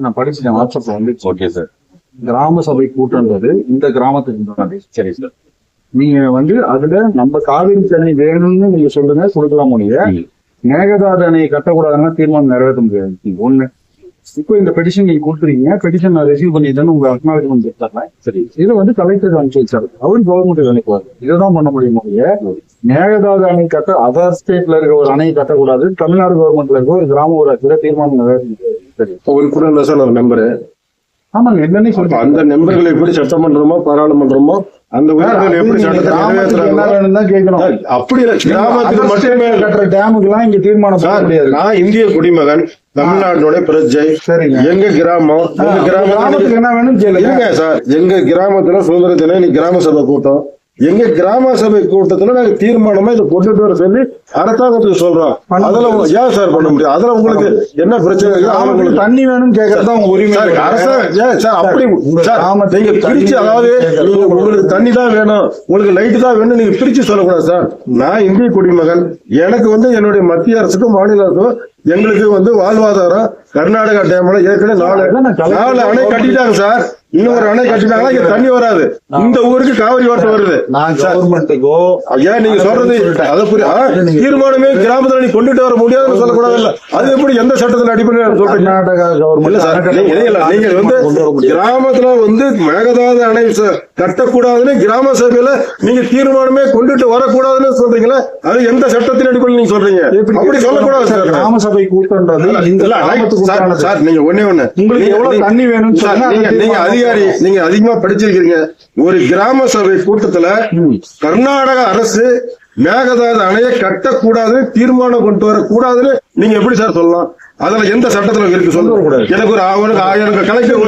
நான் படிச்சுட்டேன் வாட்ஸ்அப்ல வந்து. Okay sir. கிராம சபை கூட்டம்ன்றது இந்த கிராமத்துக்கு. சரி சார். நீங்க வந்து அதுல நம்ம காவிரி தண்ணி வேணும்னு நீங்க சொல்லுங்க, கொடுக்கலாம். முடிய மேகதாது அணையை கட்டக்கூடாதுன்னா தீர்மானம் நிறைவேற்ற முடியாது. ஒண்ணு, இப்போ இந்த பெட்டிஷன் நீங்க கொடுத்துருக்கீங்க, பெட்டிஷன் நான் ரிசீவ் பண்ணிட்டேன்னு உங்க அக்னாலஜ்மெண்ட் கொடுத்தாங்க. சரி, இதை வந்து கலெக்டர் அனுப்பிச்சு வச்சாரு, அவரு கவர்மெண்ட் நினைப்பாரு. இதுதான் பண்ண முடியும். மேகதாது அணை கட்ட அதர் ஸ்டேட்ல இருக்க ஒரு அணையை கட்டக்கூடாது, தமிழ்நாடு கவர்மெண்ட்ல இருக்க ஒரு கிராம ஊராட்சியில தீர்மானம் நிறைவேற்ற. சரி, ஒரு கூட சார் ஒரு மெம்பரு. ஆமாங்க, என்னன்னு சொல்லுங்க. அந்த நம்பர்களை எப்படி சட்டமன்றமோ பாராளுமன்றமோ அந்த எப்படி சட்டத்தை கேட்கணும். அப்படி இல்ல, கிராமத்துக்கு மட்டுமே கட்டுற டேமுக்கு எல்லாம் இங்க தீர்மானம் பண்ண முடியாது. நான் இந்திய குடிமகன், தமிழ்நாட்டுடைய பிரஜை. எங்க கிராமம், எங்க கிராமத்துக்கு என்ன வேணும் கேளுங்க சார். எங்க கிராமத்துல சுதந்திர தினம் இன்னைக்கு கிராம சபை கூட்டம். எங்க கிராம சபை கூட்டத்துல நாங்க தீர்மானமா இதை கொண்டுட்டு வர சொல்லி அரசாங்கத்துக்கு சொல்றோம். அதுல ஏன் சார் பண்ண முடியும்? அதுல உங்களுக்கு என்ன பிரச்சனை? உங்களுக்கு தண்ணி வேணும்னு கேட்கறதா உங்க உரிமை. அரசாங்கம் அப்படி நீங்க பிரிச்சு, அதாவது உங்களுக்கு தண்ணி தான் வேணும், உங்களுக்கு லைட் தான் வேணும், நீங்க பிரிச்சு சொல்லக்கூடாது சார். நான் இந்திய குடிமகன், எனக்கு வந்து என்னுடைய மத்திய அரசுக்கும் மாநில அரசுக்கும் எங்களுக்கு வந்து வாழ்வாதாரம். கர்நாடகா டேம்ல ஏற்கனவே 4 அணை கட்டிட்டாங்க சார். இன்னொரு அணை கட்டினாங்களா இங்க தண்ணி வராது. இந்த ஊருக்கு காவிரி வாட்டர் வருது. ஏன் நீங்க சொல்றது தீர்மானமே கிராமத்துல நீ கொண்டுட்டு வர முடியாதுன்னு சொல்லக்கூடாது. இல்ல, அது எப்படி எந்த சட்டத்தின் அடிப்படையில் கர்நாடகா கவர்மெண்ட் நீங்க வந்து கிராமத்துல வந்து மேகதாது அணை கட்டக்கூடாதுன்னு கிராம சபையில நீங்க தீர்மானமே கொண்டுட்டு வரக்கூடாதுன்னு சொல்றீங்களா? அது எந்த சட்டத்தின் அடிப்படையில் நீங்க சொல்றீங்க? அப்படி சொல்லக்கூடாது சார். கிராம சபை கூட்டம்ன்றது சார், நீங்க ஒண்ணே ஒண்ணு, உங்களுக்கு எவ்வளவு தண்ணி வேணும் நீங்க அதிகாரி, நீங்க அதிகமா படிச்சிருக்கீங்க. ஒரு கிராம சபை கூட்டத்துல கர்நாடக அரசு மேகதாது அணையை கட்டக்கூடாதுன்னு தீர்மானம் கொண்டு வரக்கூடாதுன்னு நீங்க எப்படி சார் சொல்லலாம்? அதுல எந்த சட்டத்துல இருக்கு சொல்ல? எனக்கு ஒரு கலெக்டர்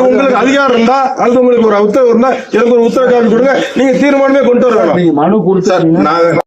உங்களுக்கு அதிகாரம் இருந்தா, அல்லது உங்களுக்கு ஒரு உத்தரவு இருந்தா எனக்கு ஒரு உத்தரவு காப்பி கொடுங்க, நீங்க தீர்மானமே கொண்டு வரலாம். மனு கொடுத்தா